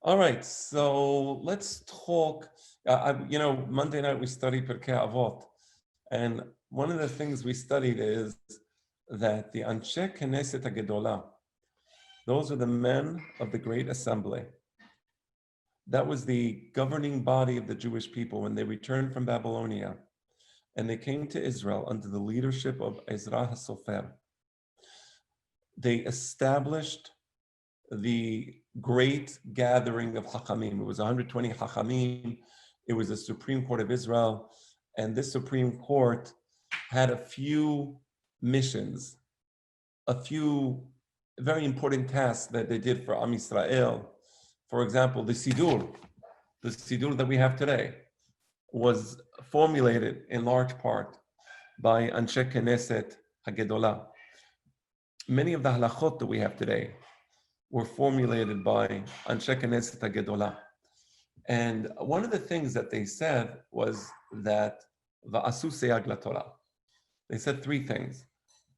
All right, so let's talk. Monday night we studied Pirkei Avot, and one of the things we studied is that the Anshe Knesset HaGedolah, those are the men of the Great Assembly. That was the governing body of the Jewish people when they returned from Babylonia, and they came to Israel under the leadership of Ezra HaSofer. They established the great gathering of Chachamim. It was 120 Chachamim. It was the Supreme Court of Israel. And this Supreme Court had a few missions, a few very important tasks that they did for Am Yisrael. For example, the Sidur that we have today, was formulated in large part by Anshe Knesset HaGedolah. Many of the halachot that we have today were formulated by Anshe Knesset HaGedolah. And one of the things that they said was that Va'asu seyag laTorah. They said three things.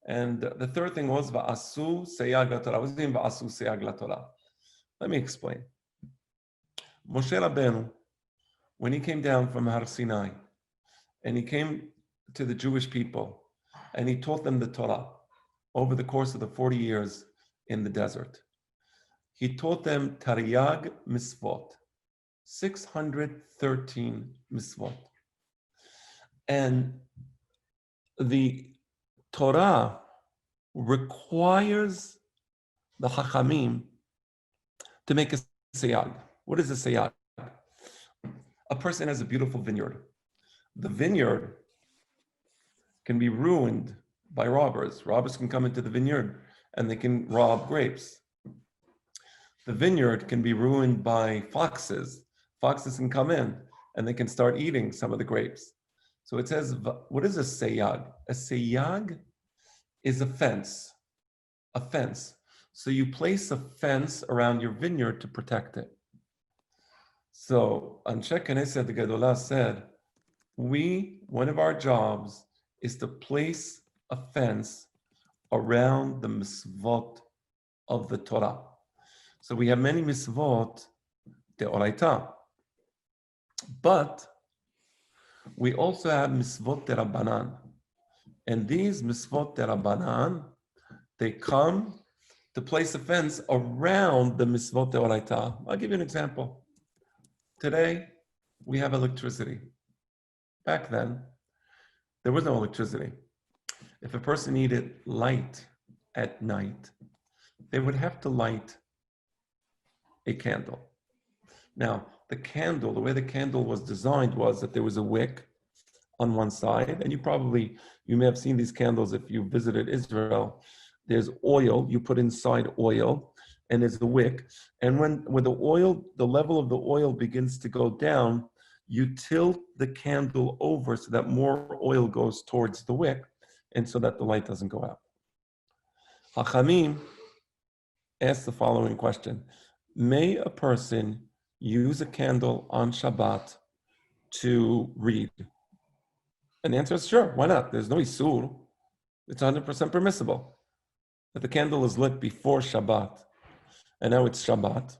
And the third thing was Va'asu seyag laTorah. What does it mean Va'asu seyag laTorah? Let me explain. Moshe Rabbeinu, when he came down from Har Sinai, and he came to the Jewish people, and he taught them the Torah over the course of the 40 years in the desert. He taught them Taryag Mitzvot, 613 Mitzvot. And the Torah requires the Chachamim to make a seyag. What is a seyag? A person has a beautiful vineyard. The vineyard can be ruined by robbers. Robbers can come into the vineyard and they can rob grapes. The vineyard can be ruined by foxes. Foxes can come in and they can start eating some of the grapes. So it says, what is a seyag? A seyag is a fence. A fence. So you place a fence around your vineyard to protect it. So Anshe Knesset HaGedolah said, one of our jobs is to place a fence around the mitzvot of the Torah. So we have many mitzvot de'oraita, but we also have mitzvot de'rabbanan. And these mitzvot de'rabbanan, they come to place a fence around the mitzvot de'oraita. I'll give you an example. Today, we have electricity. Back then, there was no electricity. If a person needed light at night, they would have to light a candle. Now, the way the candle was designed was that there was a wick on one side, and you may have seen these candles if you visited Israel. There's oil, you put inside oil, and there's the wick. And when the level of the oil begins to go down, you tilt the candle over so that more oil goes towards the wick, and so that the light doesn't go out. Hachamim asked the following question: may a person use a candle on Shabbat to read? And the answer is sure, why not? There's no isur. It's 100% permissible. If the candle is lit before Shabbat, and now it's Shabbat,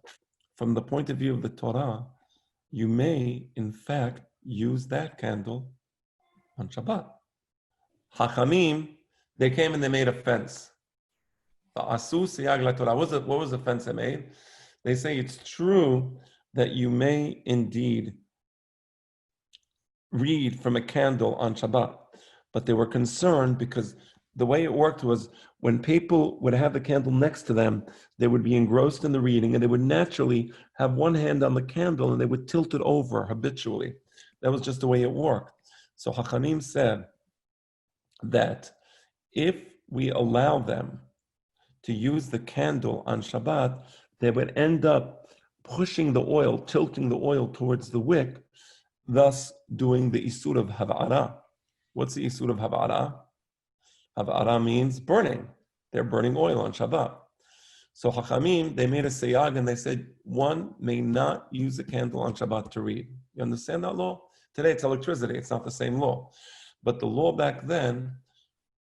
from the point of view of the Torah, you may, in fact, use that candle on Shabbat. Chachamim, they came and they made a fence. Va'asu seyag laTorah. What was the fence they made? They say it's true that you may indeed read from a candle on Shabbat, but they were concerned because the way it worked was when people would have the candle next to them, they would be engrossed in the reading and they would naturally have one hand on the candle and they would tilt it over habitually. That was just the way it worked. So Hachamim said that if we allow them to use the candle on Shabbat, they would end up pushing the oil, tilting the oil towards the wick, thus doing the isur of hav'ara. What's the isur of hav'ara? Hav'ara means burning. They're burning oil on Shabbat. So Hachamim, they made a seyag and they said, one may not use a candle on Shabbat to read. You understand that law? Today it's electricity, it's not the same law. But the law back then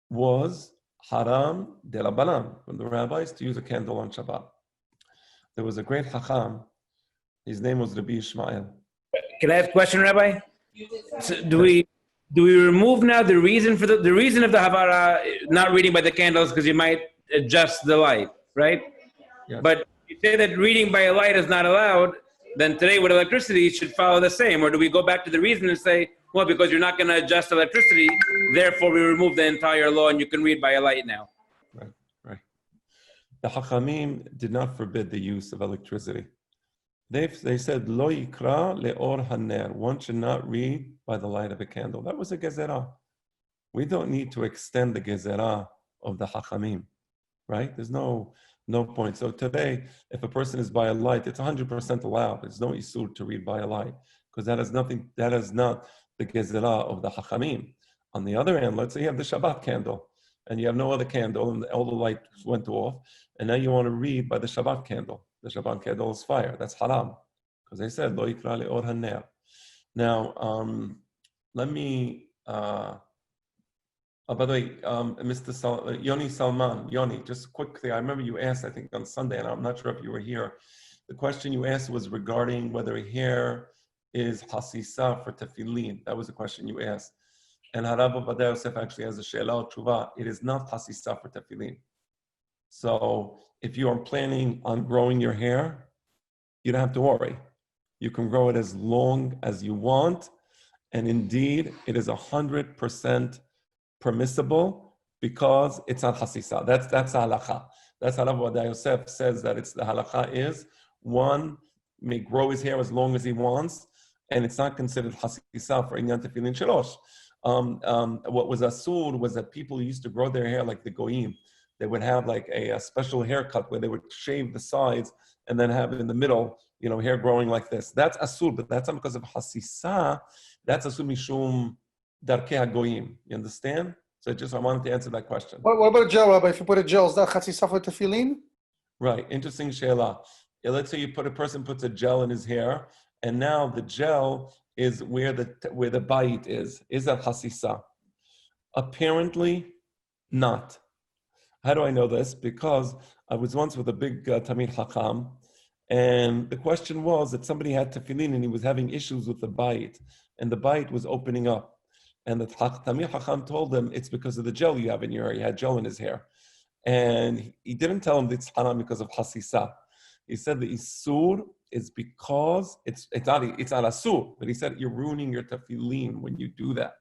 was haram de rabbanan, from the rabbis to use a candle on Shabbat. There was a great Chacham His name was Rabbi Ishmael. Can I ask a question, Rabbi? So do we remove now the reason for the reason of the Havara not reading by the candles because you might adjust the light, right? Yes. But you say that reading by a light is not allowed, then today with electricity it should follow the same. Or do we go back to the reason and say, well, because you're not going to adjust electricity, therefore we remove the entire law and you can read by a light now? Right, right. The Hachamim did not forbid the use of electricity. They said, Lo yikra leor haner. One should not read by the light of a candle. That was a gezerah. We don't need to extend the gezerah of the Hachamim, right? There's no point. So today, if a person is by a light, it's 100% allowed. There's no isur to read by a light because that is not the gezerah of the Hachamim. On the other hand, let's say you have the Shabbat candle and you have no other candle and all the lights went off, and now you want to read by the Shabbat candle. The Shabbat candle is fire. That's haram. Because they said, Lo yikra leor haner. Now, let me, by the way, Mr. Yoni Salman, Yoni, just quickly, I remember you asked, I think on Sunday, and I'm not sure if you were here, the question you asked was regarding whether hair is hasisa for tefillin. That was the question you asked. And Harav Ovadia Yosef actually has a she'ela or tshuva. It is not hasisa for tefillin. So if you are planning on growing your hair, you don't have to worry. You can grow it as long as you want. And indeed, it is 100% permissible because it's not hasisa. That's the halakha. That's how Rabbi Abe Yosef says that it's the halakha is one may grow his hair as long as he wants, and it's not considered hasisa for inyan tefillin shalosh. What was asur was that people used to grow their hair like the goyim. They would have like a special haircut where they would shave the sides and then have it in the middle, hair growing like this. That's asur, but that's not because of hasisa. That's asur mishum darkei hagoyim. You understand? So I wanted to answer that question. What about a gel, Rabbi? If you put a gel, is that chatzisa for tefillin? Right. Interesting she'ela. Yeah, let's say a person puts a gel in his hair, and now the gel is where the bite is. Is that hasisa? Apparently, not. How do I know this? Because I was once with a big Tamid Hakam, and the question was that somebody had tefillin and he was having issues with the bite, and the bite was opening up. And the Tamid Hakam told him it's because of the gel you have in your hair. He had gel in his hair. And he didn't tell him it's haram because of hasisa. He said the isur is because it's not asur, but he said you're ruining your tefillin when you do that.